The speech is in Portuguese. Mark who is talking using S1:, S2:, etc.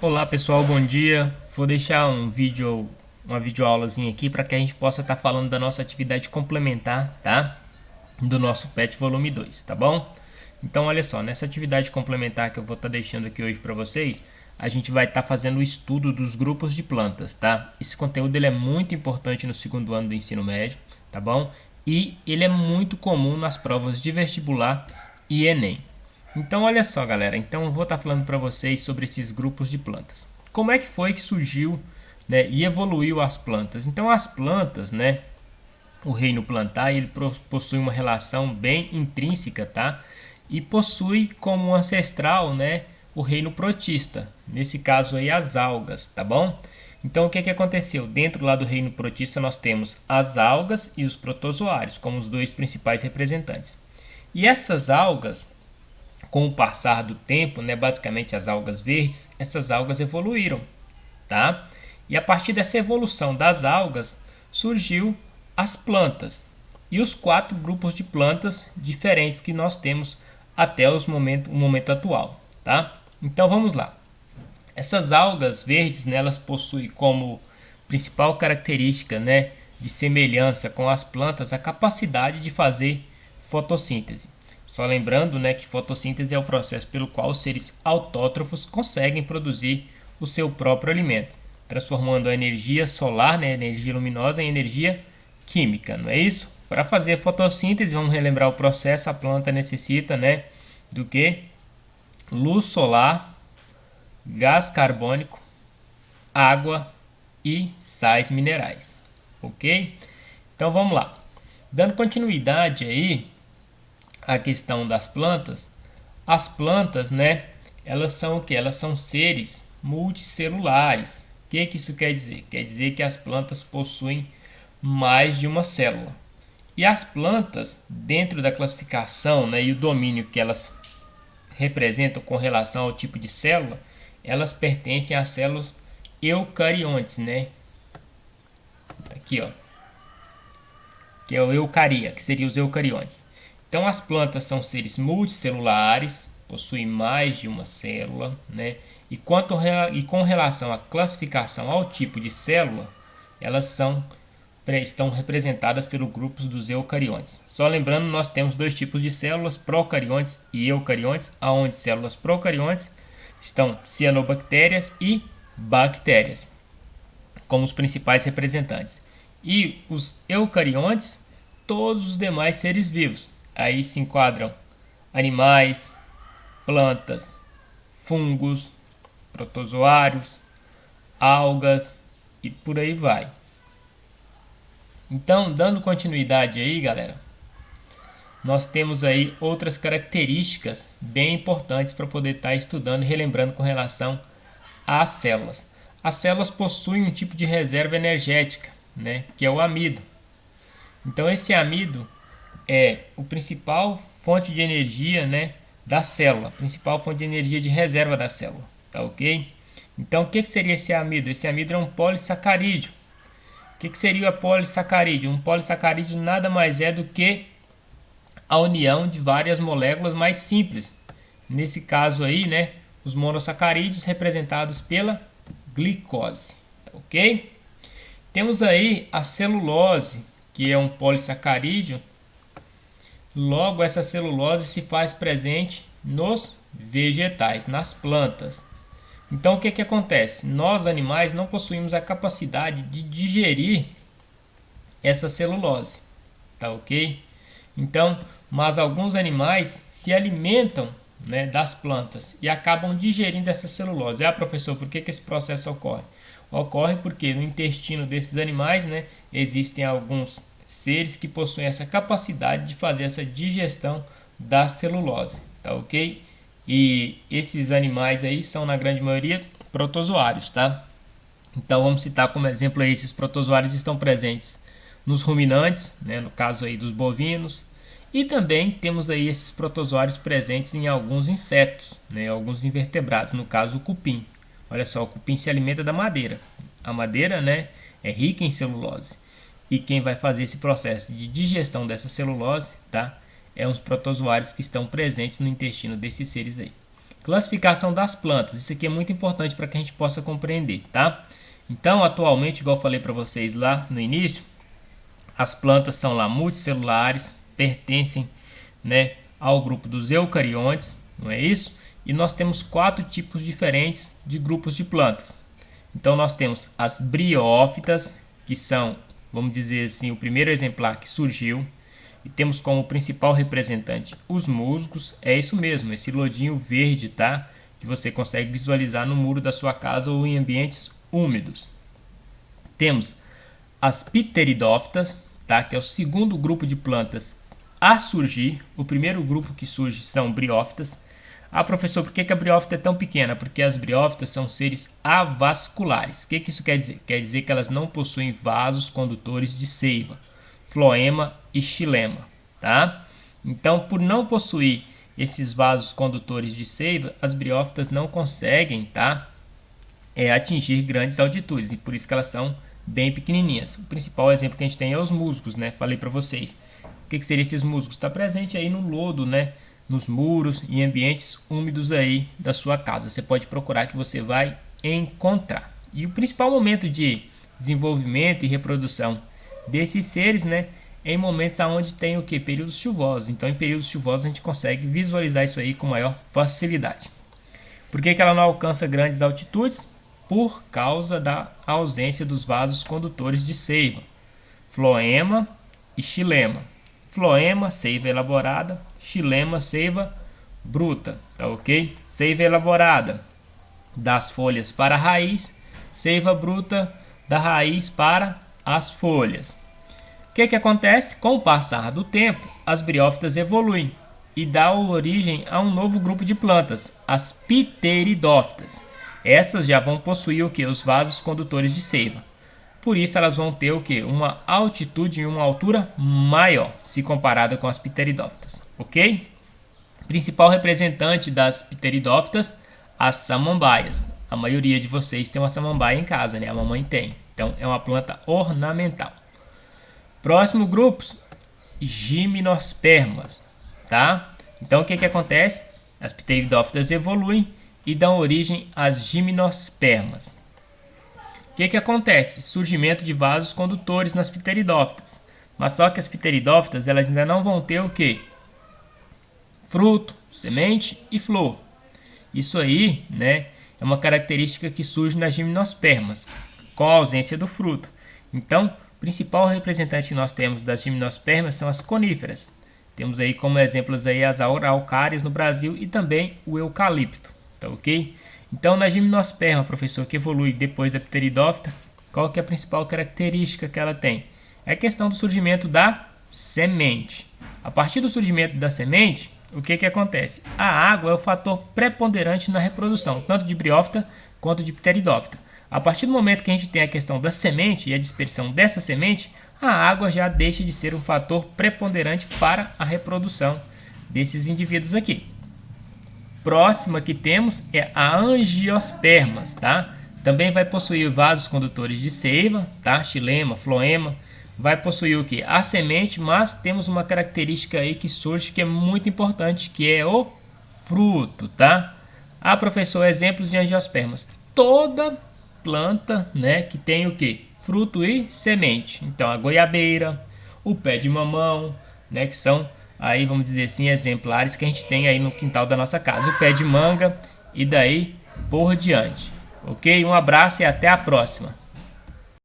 S1: Olá pessoal, bom dia. Vou deixar uma videoaulazinha aqui para que a gente possa estar falando da nossa atividade complementar, tá? Do nosso PET volume 2, tá bom? Então olha só, nessa atividade complementar que eu vou estar deixando aqui hoje para vocês, a gente vai estar fazendo o estudo dos grupos de plantas, tá? Esse conteúdo ele é muito importante no segundo ano do ensino médio, tá bom? E ele é muito comum nas provas de vestibular e Enem. Então, olha só, galera. Então, eu vou estar falando para vocês sobre esses grupos de plantas. Como é que foi que surgiu, né, e evoluiu as plantas? Então, as plantas, né, o reino plantar, ele possui uma relação bem intrínseca, tá? E possui como ancestral, né, o reino protista. Nesse caso aí, as algas, tá bom? Então, o que aconteceu? Dentro lá do reino protista, nós temos as algas e os protozoários como os dois principais representantes. E essas algas, com o passar do tempo, né, basicamente as algas verdes, essas algas evoluíram, tá? E a partir dessa evolução das algas surgiu as plantas e os quatro grupos de plantas diferentes que nós temos até o momento atual, tá? Então vamos lá. Essas algas verdes, né, elas possuem como principal característica, né, de semelhança com as plantas a capacidade de fazer fotossíntese. Só lembrando, né, que fotossíntese é o processo pelo qual os seres autótrofos conseguem produzir o seu próprio alimento, transformando a energia solar, né, energia luminosa, em energia química, não é isso? Para fazer fotossíntese, vamos relembrar o processo, a planta necessita, né, do que? Luz solar, gás carbônico, água e sais minerais, ok? Então vamos lá. Dando continuidade aí à questão das plantas, as plantas, né, elas são o que? Elas são seres multicelulares. O que isso quer dizer? Quer dizer que as plantas possuem mais de uma célula. E as plantas, dentro da classificação, né, e o domínio que elas representam com relação ao tipo de célula, elas pertencem às células eucariontes, né? Aqui, ó, que é o eucaria, que seria os eucariontes. Então, as plantas são seres multicelulares, possuem mais de uma célula, né? E com relação à classificação ao tipo de célula, elas estão representadas pelos grupos dos eucariontes. Só lembrando, nós temos dois tipos de células, procariontes e eucariontes, aonde células procariontes estão cianobactérias e bactérias como os principais representantes. E os eucariontes, todos os demais seres vivos. Aí se enquadram animais, plantas, fungos, protozoários, algas e por aí vai. Então, dando continuidade aí, galera, nós temos aí outras características bem importantes para poder estar estudando e relembrando com relação às células. As células possuem um tipo de reserva energética, né, que é o amido. Então, esse amido é o principal fonte de energia, né, da célula, principal fonte de energia de reserva da célula, tá ok? Então, o que seria esse amido? Esse amido é um polissacarídeo. O que seria o polissacarídeo? Um polissacarídeo nada mais é do que a união de várias moléculas mais simples. Nesse caso aí, né, os monossacarídeos representados pela glicose, ok? Temos aí a celulose, que é um polissacarídeo. Logo, essa celulose se faz presente nos vegetais, nas plantas. Então, o que acontece? Nós, animais, não possuímos a capacidade de digerir essa celulose, tá ok? Então, mas alguns animais se alimentam, né, das plantas e acabam digerindo essa celulose. Ah, professor, por que esse processo ocorre? Ocorre porque no intestino desses animais, né, existem alguns seres que possuem essa capacidade de fazer essa digestão da celulose, tá ok? E esses animais aí são, na grande maioria, protozoários, tá? Então vamos citar como exemplo aí, esses protozoários estão presentes nos ruminantes, né, no caso aí dos bovinos, e também temos aí esses protozoários presentes em alguns insetos, né, alguns invertebrados, no caso o cupim. Olha só, o cupim se alimenta da madeira. A madeira, né, é rica em celulose. E quem vai fazer esse processo de digestão dessa celulose, tá, é os protozoários que estão presentes no intestino desses seres aí. Classificação das plantas. Isso aqui é muito importante para que a gente possa compreender, tá? Então, atualmente, igual eu falei para vocês lá no início, as plantas são lá multicelulares, pertencem, né, ao grupo dos eucariontes, não é isso? E nós temos 4 tipos diferentes de grupos de plantas. Então nós temos as briófitas, que são, vamos dizer assim, o primeiro exemplar que surgiu. E temos como principal representante os musgos. É isso mesmo, esse lodinho verde, tá? Que você consegue visualizar no muro da sua casa ou em ambientes úmidos. Temos as pteridófitas, tá? Que é o segundo grupo de plantas a surgir. O primeiro grupo que surge são briófitas. Ah, professor, por que a briófita é tão pequena? Porque as briófitas são seres avasculares. O que isso quer dizer? Quer dizer que elas não possuem vasos condutores de seiva, floema e xilema, tá? Então, por não possuir esses vasos condutores de seiva, as briófitas não conseguem, tá? Atingir grandes altitudes, e por isso que elas são bem pequenininhas. O principal exemplo que a gente tem é os musgos, né? Falei para vocês. O que seriam esses musgos? Está presente aí no lodo, né? Nos muros e ambientes úmidos aí da sua casa. Você pode procurar que você vai encontrar. E o principal momento de desenvolvimento e reprodução desses seres, né, é em momentos onde tem o que? Períodos chuvosos. Então, em períodos chuvosos a gente consegue visualizar isso aí com maior facilidade. Por que ela não alcança grandes altitudes? Por causa da ausência dos vasos condutores de seiva, floema e xilema. Floema, seiva elaborada, xilema, seiva bruta, tá ok? Seiva elaborada das folhas para a raiz, seiva bruta da raiz para as folhas. O que acontece? Com o passar do tempo, as briófitas evoluem e dão origem a um novo grupo de plantas, as pteridófitas. Essas já vão possuir o que? Os vasos condutores de seiva. Por isso elas vão ter o que? Uma altitude e uma altura maior, se comparada com as pteridófitas, ok? Principal representante das pteridófitas, as samambaias. A maioria de vocês tem uma samambaia em casa, né? A mamãe tem. Então é uma planta ornamental. Próximo grupo, gimnospermas, tá? Então o que acontece? As pteridófitas evoluem e dão origem às gimnospermas. O que acontece? Surgimento de vasos condutores nas pteridófitas. Mas só que as pteridófitas elas ainda não vão ter o que? Fruto, semente e flor. Isso aí, né, é uma característica que surge nas gimnospermas, com a ausência do fruto. Então, o principal representante que nós temos das gimnospermas são as coníferas. Temos aí como exemplos aí as araucárias no Brasil e também o eucalipto, tá ok? Então, na gimnosperma, professor, que evolui depois da pteridófita, qual que é a principal característica que ela tem? É a questão do surgimento da semente. A partir do surgimento da semente, o que acontece? A água é o fator preponderante na reprodução, tanto de briófita quanto de pteridófita. A partir do momento que a gente tem a questão da semente e a dispersão dessa semente, a água já deixa de ser um fator preponderante para a reprodução desses indivíduos aqui. Próxima que temos é a angiospermas, tá? Também vai possuir vasos condutores de seiva, tá? Xilema, floema. Vai possuir o que? A semente, mas temos uma característica aí que surge que é muito importante, que é o fruto, tá? Ah, professor, exemplos de angiospermas. Toda planta, né, que tem o que? Fruto e semente. Então, a goiabeira, o pé de mamão, né, que são aí, vamos dizer assim, exemplares que a gente tem aí no quintal da nossa casa. O pé de manga e daí por diante. Ok? Um abraço e até a próxima.